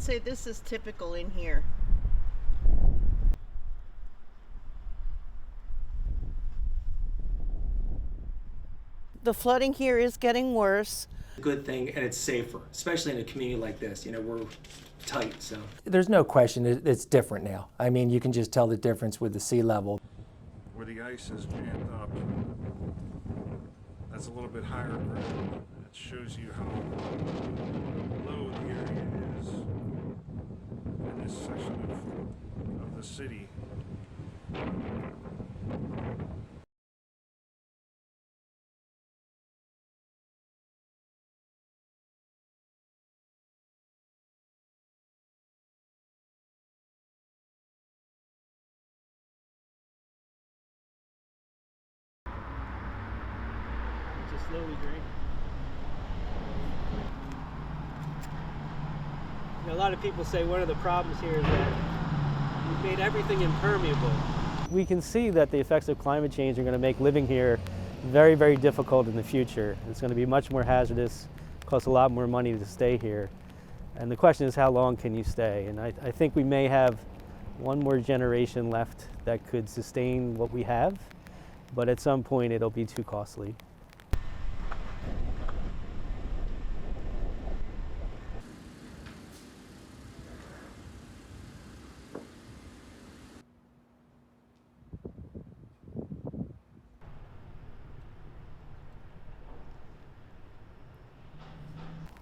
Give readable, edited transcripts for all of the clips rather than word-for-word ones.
say this is typical in here. The flooding here is getting worse. Good thing, and it's safer, especially in a community like this. We're tight, so. There's no question it's different now. I mean, you can just tell the difference with the sea level. Where the ice is jammed up, that's a little bit higher ground. It shows you how low the area is in this section of the city. Just slowly drain. A lot of people say one of the problems here is that we've made everything impermeable. We can see that the effects of climate change are going to make living here very, very difficult in the future. It's going to be much more hazardous, cost a lot more money to stay here. And the question is, how long can you stay? And I think we may have one more generation left that could sustain what we have, but at some point it'll be too costly.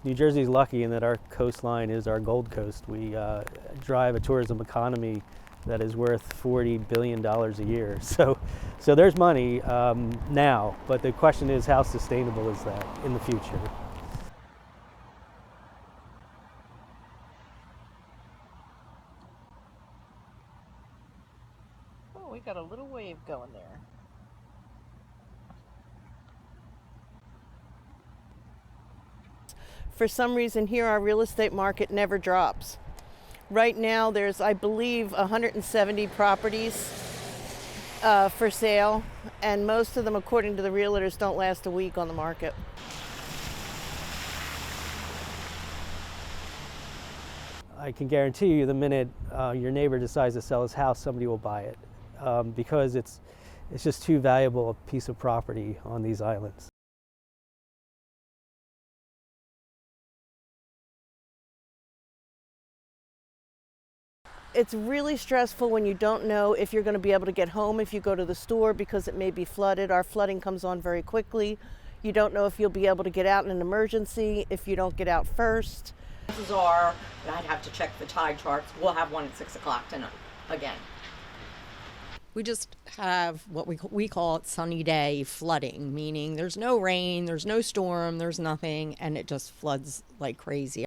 New Jersey's lucky in that our coastline is our Gold Coast. We drive a tourism economy that is worth $40 billion a year. So there's money now, but the question is, how sustainable is that in the future? Oh, we got a little wave going there. For some reason here, our real estate market never drops. Right now, there's, I believe, 170 properties for sale, and most of them, according to the realtors, don't last a week on the market. I can guarantee you the minute your neighbor decides to sell his house, somebody will buy it because it's just too valuable a piece of property on these islands. It's really stressful when you don't know if you're going to be able to get home if you go to the store because it may be flooded. Our flooding comes on very quickly. You don't know if you'll be able to get out in an emergency if you don't get out first. Chances are, and I'd have to check the tide charts, we'll have one at 6 o'clock tonight again. We just have what we call it sunny day flooding, meaning there's no rain, there's no storm, there's nothing, and it just floods like crazy.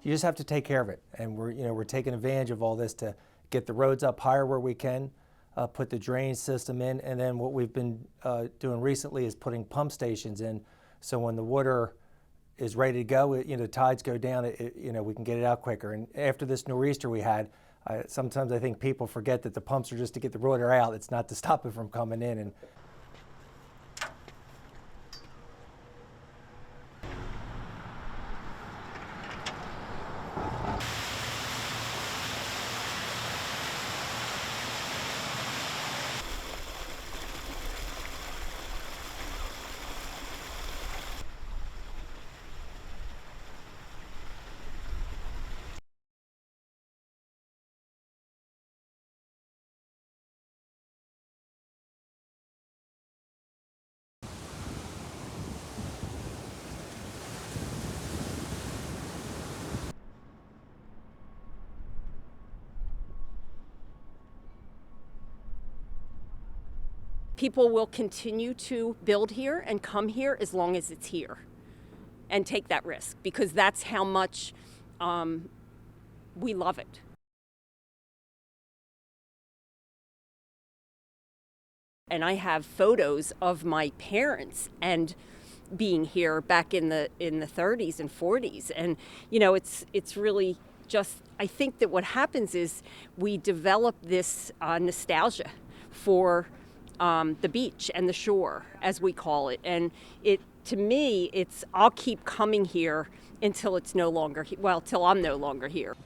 You just have to take care of it, and we're taking advantage of all this to get the roads up higher where we can, put the drainage system in, and then what we've been doing recently is putting pump stations in, so when the water is ready to go, the tides go down, we can get it out quicker. And after this nor'easter we had, sometimes I think people forget that the pumps are just to get the water out. It's not to stop it from coming in. And People will continue to build here and come here as long as it's here and take that risk because that's how much we love it. And I have photos of my parents and being here back in the 30s and 40s. And, it's really just, I think that what happens is we develop this nostalgia for the beach and the shore, as we call it, and it to me, I'll keep coming here until it's no longer, till I'm no longer here.